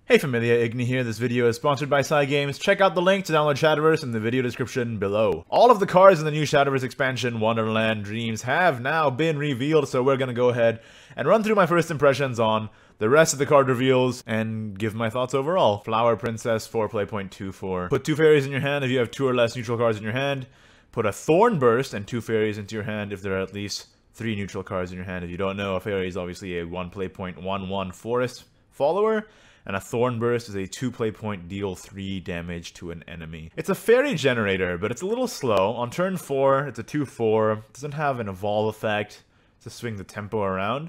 Hey Familia, Igni here. This video is sponsored by Cygames. Check out the link to download Shadowverse in the video description below. All of the cards in the new Shadowverse expansion, Wonderland Dreams, have now been revealed, so we're gonna go ahead and run through my first impressions on the rest of the card reveals and give my thoughts overall. Flower Princess, 4 play.24. Put 2 fairies in your hand if you have 2 or less neutral cards in your hand. Put a Thorn Burst and 2 fairies into your hand if there are at least 3 neutral cards in your hand. If you don't know, a fairy is obviously a 1 play.11 forest follower. And a Thorn Burst is a 2 play point, deal 3 damage to an enemy. It's a fairy generator, but it's a little slow. On turn 4, it's a 2/4. It doesn't have an evolve effect to swing the tempo around.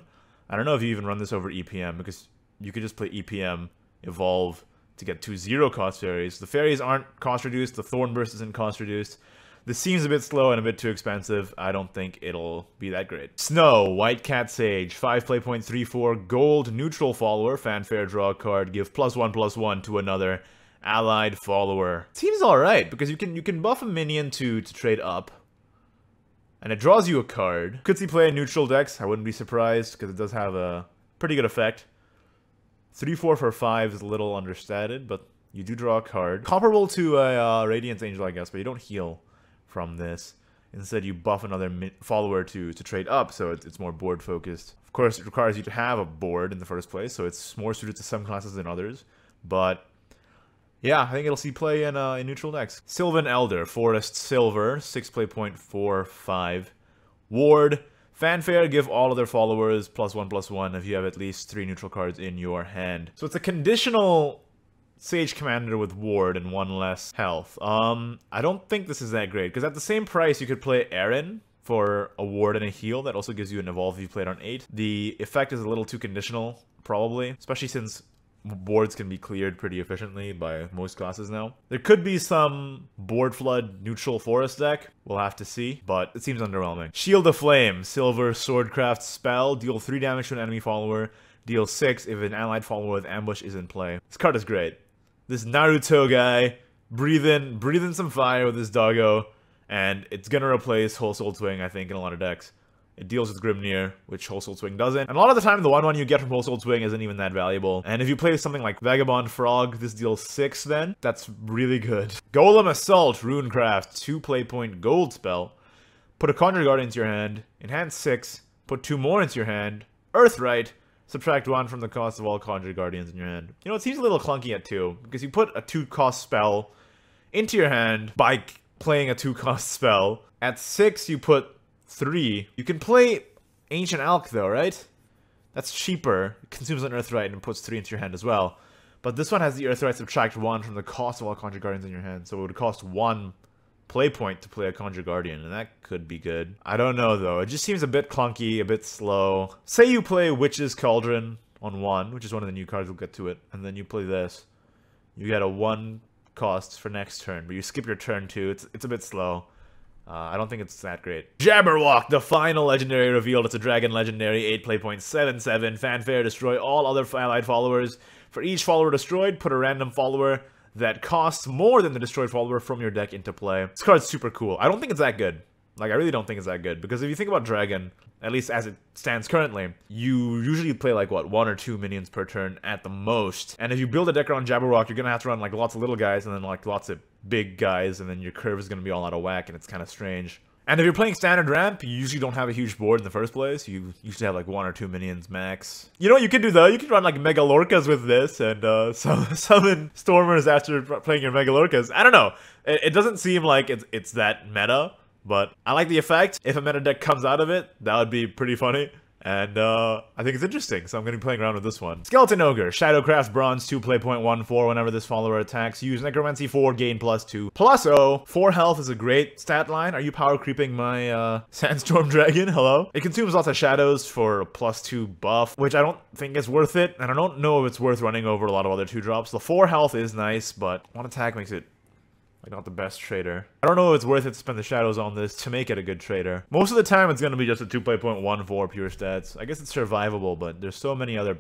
I don't know if you even run this over EPM, because you could just play EPM, evolve, to get 2 0-cost fairies. The fairies aren't cost reduced, the Thorn Burst isn't cost reduced. This seems a bit slow and a bit too expensive. I don't think it'll be that great. Snow, Whitecat Sage, 5 play.34, gold, neutral follower, fanfare, draw a card, give +1/+1 to another allied follower. Seems alright, because you can buff a minion to trade up. And it draws you a card. Could see play in neutral decks, I wouldn't be surprised, because it does have a pretty good effect. 3/4 for 5 is a little understated, but you do draw a card. Comparable to a Radiant Angel, I guess, but you don't heal from this. Instead, you buff another follower to trade up, so it's more board focused. Of course, it requires you to have a board in the first place, so it's more suited to some classes than others. But yeah, I think it'll see play in neutral decks. Sylvan Elder, Forest Silver, 6 play.45. Ward, fanfare, give all other followers +1/+1 if you have at least 3 neutral cards in your hand. So it's a conditional Sage Commander with Ward and 1 less health. I don't think this is that great, because at the same price you could play Aaron for a Ward and a heal that also gives you an evolve if you play it on 8. The effect is a little too conditional, probably, especially since boards can be cleared pretty efficiently by most classes now. There could be some board flood neutral forest deck, we'll have to see, but it seems underwhelming. Shield of Flame, silver swordcraft spell, deal 3 damage to an enemy follower, deal 6 if an allied follower with ambush is in play. This card is great. This Naruto guy, breathe in some fire with his doggo, and it's gonna replace Whole Soul Swing, I think, in a lot of decks. It deals with Grimnir, which Whole Soul Swing doesn't. And a lot of the time, the 1/1 you get from Whole Soul Swing isn't even that valuable. And if you play something like Vagabond Frog, this deals 6 then. That's really good. Golem Assault, Runecraft, 2 play point gold spell. Put a Conjure Guardian into your hand, enhance 6, put 2 more into your hand, Earthright, subtract 1 from the cost of all Conjure Guardians in your hand. You know, it seems a little clunky at 2, because you put a 2-cost spell into your hand by playing a 2-cost spell. At 6, you put 3. You can play Ancient Alch, though, right? That's cheaper. It consumes an Earthright and puts 3 into your hand as well. But this one has the Earthright subtract 1 from the cost of all Conjure Guardians in your hand, so it would cost 1 play point to play a Conjure Guardian, and that could be good. I don't know, though. It just seems a bit clunky, a bit slow. Say you play Witch's Cauldron on 1, which is one of the new cards, we'll get to it, and then you play this. You get a 1 cost for next turn, but you skip your turn 2. It's a bit slow. I don't think it's that great. Jabberwock, the final legendary revealed. It's a dragon legendary, 8 play.77. Fanfare, destroy all other allied followers. For each follower destroyed, put a random follower that costs more than the destroyed follower from your deck into play. This card's super cool. I don't think it's that good. Like, I really don't think it's that good, because if you think about Dragon, at least as it stands currently, you usually play like, what, 1 or 2 minions per turn at the most. And if you build a deck around Jabberwock, you're gonna have to run like lots of little guys and then like lots of big guys, and then your curve is gonna be all out of whack, and it's kind of strange. And if you're playing standard ramp, you usually don't have a huge board in the first place. You usually have like 1 or 2 minions max. You know what you could do though? You could run like Mega Lorcas with this and summon Stormers after playing your Mega Lorcas. I don't know. It doesn't seem like it's that meta, but I like the effect. If a meta deck comes out of it, that would be pretty funny. And I think it's interesting, so I'm going to be playing around with this one. Skeleton Ogre, Shadowcraft Bronze, 2 play.14. Whenever this follower attacks, use Necromancy 4, gain +2. +0, 4 health is a great stat line. Are you power creeping my Sandstorm Dragon? Hello? It consumes lots of shadows for a +2 buff, which I don't think is worth it, and I don't know if it's worth running over a lot of other 2-drops. The 4 health is nice, but 1 attack makes it like not the best trader. I don't know if it's worth it to spend the shadows on this to make it a good trader. Most of the time it's gonna be just a 2 play.14 pure stats. I guess it's survivable, but there's so many other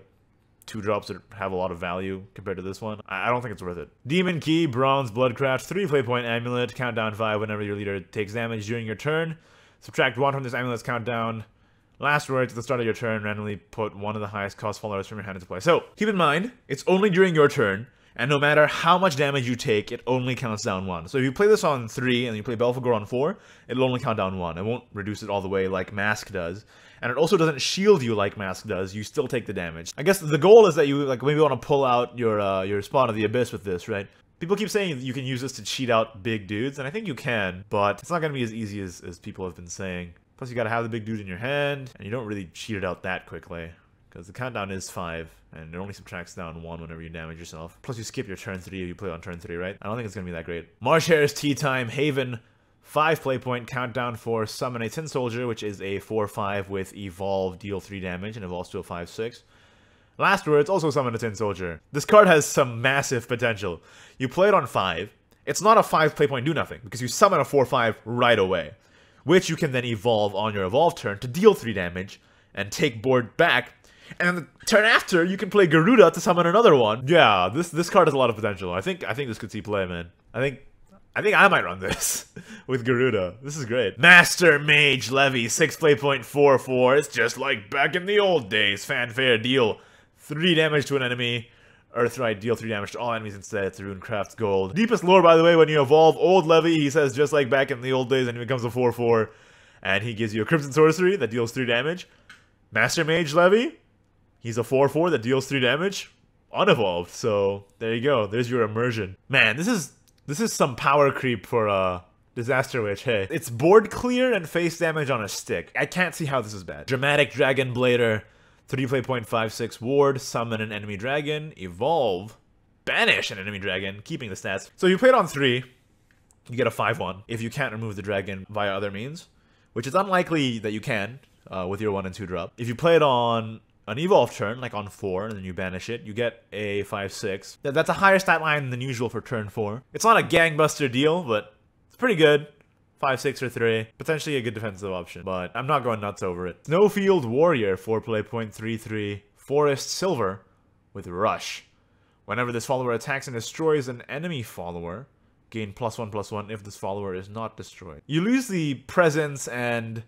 2-drops that have a lot of value compared to this one. I don't think it's worth it. Demon Key, Bronze, Bloodcraft, 3 play amulet, countdown 5 whenever your leader takes damage during your turn. Subtract 1 from this amulet's countdown. Last words, at the start of your turn, randomly put one of the highest cost followers from your hand into play. So, keep in mind, it's only during your turn, and no matter how much damage you take, it only counts down 1. So if you play this on 3 and you play Belphegor on 4, it'll only count down 1. It won't reduce it all the way like Mask does. And it also doesn't shield you like Mask does. You still take the damage. I guess the goal is that you like maybe want to pull out your Spawn of the Abyss with this, right? People keep saying you can use this to cheat out big dudes, and I think you can, but it's not going to be as easy as people have been saying. Plus you gotta have the big dude in your hand, and you don't really cheat it out that quickly. Because the countdown is 5, and it only subtracts down 1 whenever you damage yourself. Plus you skip your turn 3 if you play on turn 3, right? I don't think it's gonna be that great. Marsh Hare's Teatime, Haven, 5 play point, countdown for Summon a Tin Soldier, which is a 4-5 with Evolve, deal 3 damage, and evolves to a 5-6. Last words, also Summon a Tin Soldier. This card has some massive potential. You play it on 5, it's not a 5 play point do nothing, because you summon a 4-5 right away. Which you can then evolve on your evolve turn to deal 3 damage, and take board back. And the turn after, you can play Garuda to summon another one. Yeah, this card has a lot of potential. I think this could see play, man. I think I might run this with Garuda. This is great. Master Mage Levi, 6 play point 4/4. It's just like back in the old days. Fanfare, deal 3 damage to an enemy. Earthright, deal 3 damage to all enemies instead. It's Runecraft's gold. Deepest lore, by the way, when you evolve old Levi, he says just like back in the old days, and he becomes a 4/4. And he gives you a Crimson Sorcery that deals 3 damage. Master Mage Levi, he's a 4/4 that deals 3 damage, unevolved. So there you go. There's your immersion. Man, this is some power creep for Disaster Witch. Hey, it's board clear and face damage on a stick. I can't see how this is bad. Dramatic Dragonblader, 3 play point 5/6 ward, summon an enemy dragon, evolve, banish an enemy dragon, keeping the stats. So you play it on 3, you get a 5/1 if you can't remove the dragon via other means, which is unlikely that you can with your 1 and 2 drop. If you play it on an evolve turn, like on 4, and then you banish it, you get a 5/6. That's a higher stat line than usual for turn 4. It's not a gangbuster deal, but it's pretty good. 5/6 or 3. Potentially a good defensive option, but I'm not going nuts over it. Snowfield Warrior, 4 play point 3/3. Forest Silver with Rush. Whenever this follower attacks and destroys an enemy follower, gain +1/+1 if this follower is not destroyed. You lose the presence and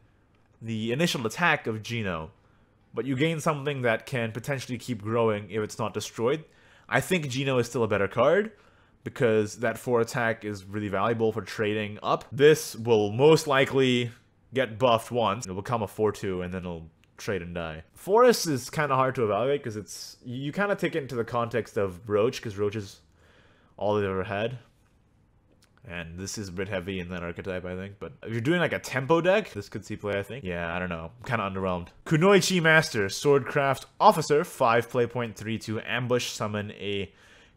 the initial attack of Geno, but you gain something that can potentially keep growing if it's not destroyed. I think Geno is still a better card, because that 4 attack is really valuable for trading up. This will most likely get buffed once. It'll become a 4/2, and then it'll trade and die. Forest is kind of hard to evaluate, because it's you kind of take it into the context of Roach, because Roach is all they've ever had. And this is a bit heavy in that archetype, I think. But if you're doing like a tempo deck, this could see play, I think. Yeah, I don't know. I'm kind of underwhelmed. Kunoichi Master, Swordcraft Officer, 5 play point 3/2, ambush summon a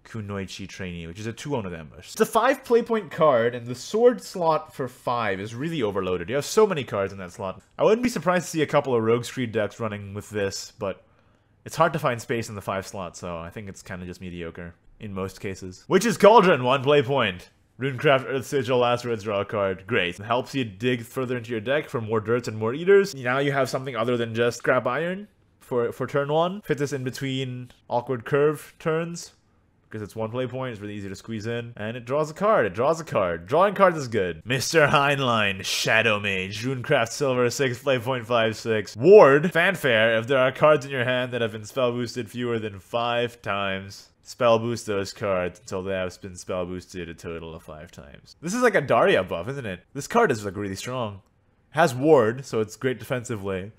Kunoichi Trainee, which is a 2/1 with ambush. It's a 5 play point card, and the sword slot for 5 is really overloaded. You have so many cards in that slot. I wouldn't be surprised to see a couple of Rogue Street decks running with this, but it's hard to find space in the 5 slot, so I think it's kind of just mediocre in most cases. Which is Cauldron, 1 play point. Runecraft Earth Sigil, last words, draw a card. Great. It helps you dig further into your deck for more dirts and more eaters. Now you have something other than just scrap iron for turn 1. Fit this in between awkward curve turns, because it's 1 play point, it's really easy to squeeze in. And it draws a card, it draws a card. Drawing cards is good. Mr. Heinlein, Shadow Mage, Runecraft Silver, 6 play point 5/6. Ward, Fanfare, if there are cards in your hand that have been spell boosted fewer than 5 times, spell boost those cards until they have been spell boosted a total of 5 times. This is like a Daria buff, isn't it? This card is like really strong. It has Ward, so it's great defensively.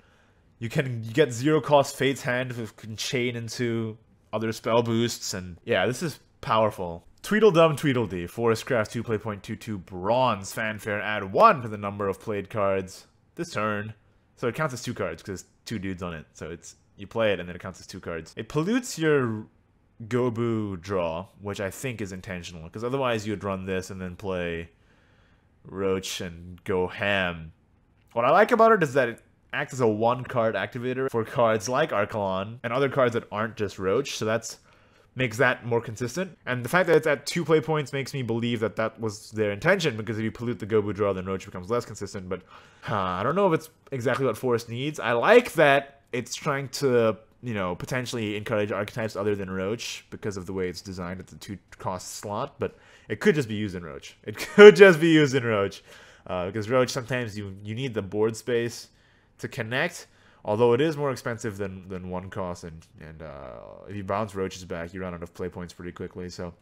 You get 0 cost Fate's Hand, which can chain into other spell boosts, and yeah, this is powerful. Tweedle Dum, Tweedle Dee, Forestcraft 2 play point 2/2, Bronze Fanfare, add 1 to the number of played cards this turn. So it counts as 2 cards because there's 2 dudes on it. So you play it and then it counts as 2 cards. It pollutes your Gobu draw, which I think is intentional, because otherwise you'd run this and then play Roach and go ham. What I like about it is that it acts as a 1-card activator for cards like Archelon and other cards that aren't just Roach, so makes that more consistent. And the fact that it's at 2 play points makes me believe that that was their intention, because if you pollute the Gobu draw, then Roach becomes less consistent. But I don't know if it's exactly what Forest needs. I like that it's trying to, you know, potentially encourage archetypes other than Roach because of the way it's designed at the 2-cost slot, but it could just be used in Roach. It could just be used in Roach, because Roach, sometimes you need the board space to connect, Although it is more expensive than 1 cost, and if you bounce roaches back, you run out of play points pretty quickly. So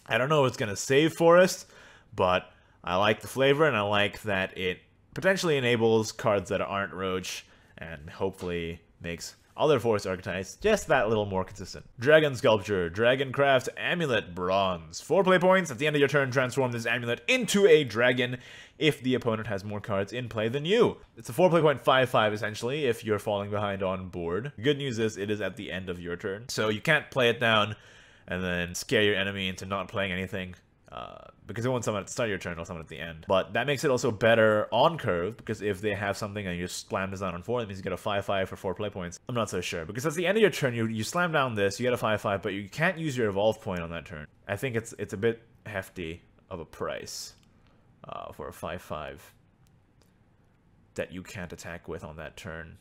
I don't know what's gonna save Forest, but I like the flavor, and I like that it potentially enables cards that aren't roach, and hopefully makes other Forest archetypes just that little more consistent. Dragon Sculpture, Dragoncraft Amulet Bronze. 4 play points. At the end of your turn, transform this amulet into a dragon if the opponent has more cards in play than you. It's a 4 play point 5/5 essentially if you're falling behind on board. The good news is it is at the end of your turn, so you can't play it down and then scare your enemy into not playing anything. Because it won't summon at the start of your turn, it'll summon at the end. But that makes it also better on curve, because if they have something and you just slam this down on 4, that means you get a 5/5 for 4 play points. I'm not so sure, because at the end of your turn, you slam down this, you get a 5/5, but you can't use your evolve point on that turn. I think it's a bit hefty of a price for a 5/5 that you can't attack with on that turn,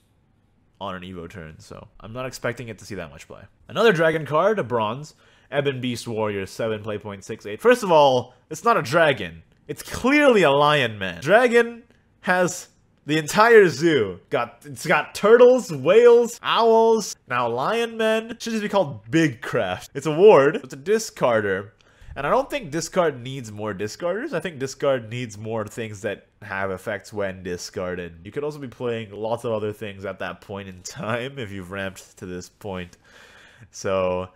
on an Evo turn, so I'm not expecting it to see that much play. Another dragon card, a bronze. Ebon Beast Warrior, 7 play point 6/8. First of all, it's not a dragon. It's clearly a lion man. Dragon has the entire zoo. It's got turtles, whales, owls. Now lion men should just be called Big Craft. It's a ward. It's a discarder. And I don't think discard needs more discarders. I think discard needs more things that have effects when discarded. You could also be playing lots of other things at that point in time if you've ramped to this point. So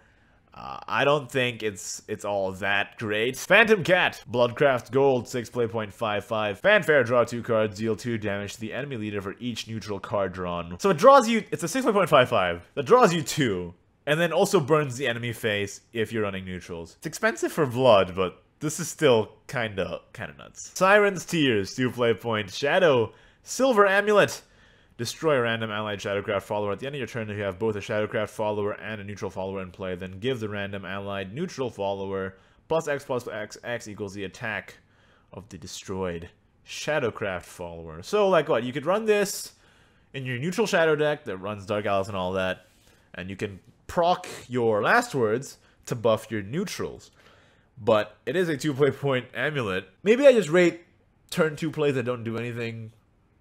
I don't think it's all that great. Phantom Cat, Bloodcraft Gold, 6 play point 5/5. Fanfare, draw 2 cards, deal 2 damage to the enemy leader for each neutral card drawn. So it draws you, it's a 6 play point 5/5 that draws you 2, and then also burns the enemy face if you're running neutrals. It's expensive for blood, but this is still kinda nuts. Siren's Tears, 2 play point, Shadow, Silver Amulet. Destroy a random allied Shadowcraft follower. At the end of your turn, if you have both a Shadowcraft follower and a neutral follower in play, then give the random allied neutral follower +X equals the attack of the destroyed Shadowcraft follower. So, like what? You could run this in your neutral Shadow deck that runs Dark Alice and all that, and you can proc your last words to buff your neutrals. But it is a 2 play point amulet. Maybe I just rate turn 2 plays that don't do anything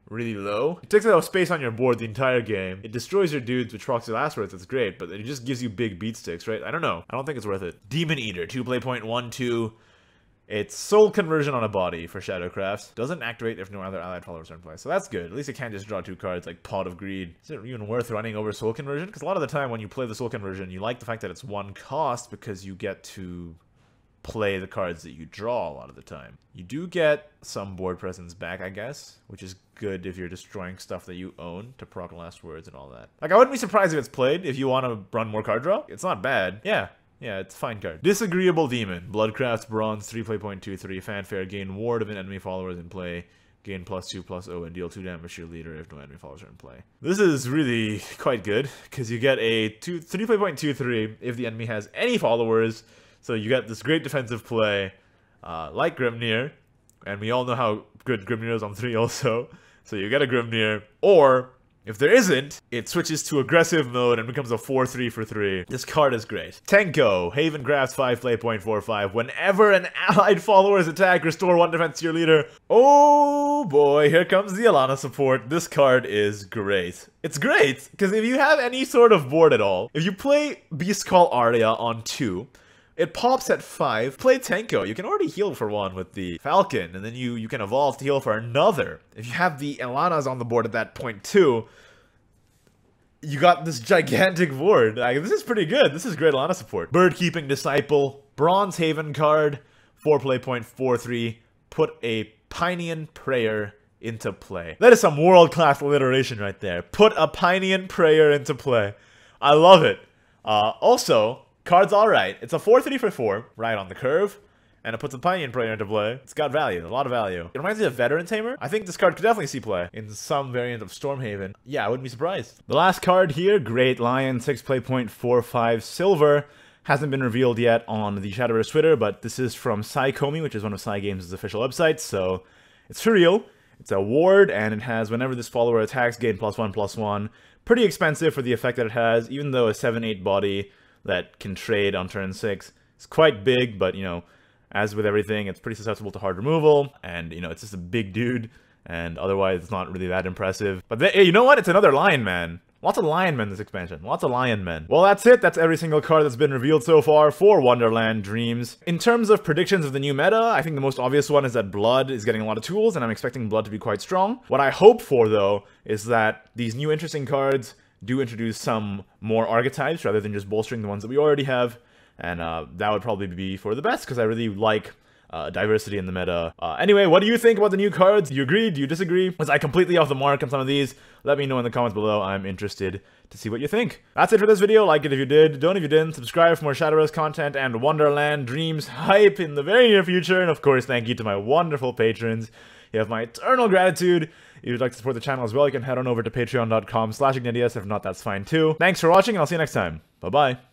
really low. It takes up space on your board the entire game. It destroys your dudes, which procs your last words, that's great, but it just gives you big beat sticks, right? I don't know. I don't think it's worth it. Demon Eater, 2 play point 1/2. It's soul conversion on a body for Shadowcraft. Doesn't activate if no other allied followers are in play. So that's good. At least it can't just draw 2 cards like Pot of Greed. Is it even worth running over soul conversion? Because a lot of the time when you play the soul conversion, you like the fact that it's 1 cost because you get to play the cards that you draw a lot of the time. You do get some board presence back, I guess, which is good if you're destroying stuff that you own to proc last words and all that. Like, I wouldn't be surprised if it's played if you want to run more card draw. It's not bad. Yeah, it's a fine card. Disagreeable Demon, Bloodcraft Bronze, 3 play point 2/3. Fanfare, gain ward of an enemy followers in play, gain +2/+0, and deal 2 damage to your leader if no enemy followers are in play. This is really quite good because you get a 3 play point 2/3 if the enemy has any followers. So you get this great defensive play, like Grimnir, and we all know how good Grimnir is on 3 also. So you get a Grimnir, or if there isn't, it switches to aggressive mode and becomes a 4/3 for 3. This card is great. Tenko, Havencraft, 5 play point 4/5. Whenever an allied follower's attack, restore 1 defense to your leader. Oh boy, here comes the Alana support. This card is great. It's great, because if you have any sort of board at all, if you play Beast Call Arya on 2, it pops at 5. Play Tenko. You can already heal for 1 with the Falcon, and then you can evolve to heal for another. If you have the Elanas on the board at that point too, you got this gigantic board. Like, this is pretty good. This is great Elana support. Birdkeeping Disciple, Bronze Haven card, 4 play point 4/3. Put a Pinean Prayer into play. That is some world-class alliteration right there. Put a Pinean Prayer into play. I love it. Also, card's alright. It's a 4/3 for 4, right on the curve, and it puts a Pinean Prayer into play. It's got value, a lot of value. It reminds me of Veteran Tamer. I think this card could definitely see play in some variant of Stormhaven. Yeah, I wouldn't be surprised. The last card here, Great Lion, 6 play point 4/5 silver. Hasn't been revealed yet on the Shadowverse Twitter, but this is from Cygames, which is one of Cygames' official websites, so it's for real. It's a ward, and it has whenever this follower attacks, gain +1/+1. Pretty expensive for the effect that it has, even though a 7/8 body that can trade on turn 6 is quite big, but, you know, as with everything, it's pretty susceptible to hard removal, and, you know, it's just a big dude, and otherwise it's not really that impressive. But hey, you know what? It's another lion man. Lots of lion men this expansion. Lots of lion men. Well, that's it. That's every single card that's been revealed so far for Wonderland Dreams. In terms of predictions of the new meta, I think the most obvious one is that Blood is getting a lot of tools, and I'm expecting Blood to be quite strong. What I hope for, though, is that these new interesting cards do introduce some more archetypes rather than just bolstering the ones that we already have, and that would probably be for the best, because I really like diversity in the meta. Anyway, what do you think about the new cards? Do you agree? Do you disagree? Was I completely off the mark on some of these? Let me know in the comments below. I'm interested to see what you think. That's it for this video. Like it if you did. Don't if you didn't. Subscribe for more Shadowverse content and Wonderland Dreams hype in the very near future. And of course, thank you to my wonderful patrons. You have my eternal gratitude. If you'd like to support the channel as well, you can head on over to patreon.com/Ignideus. If not, that's fine too. Thanks for watching, and I'll see you next time. Bye-bye.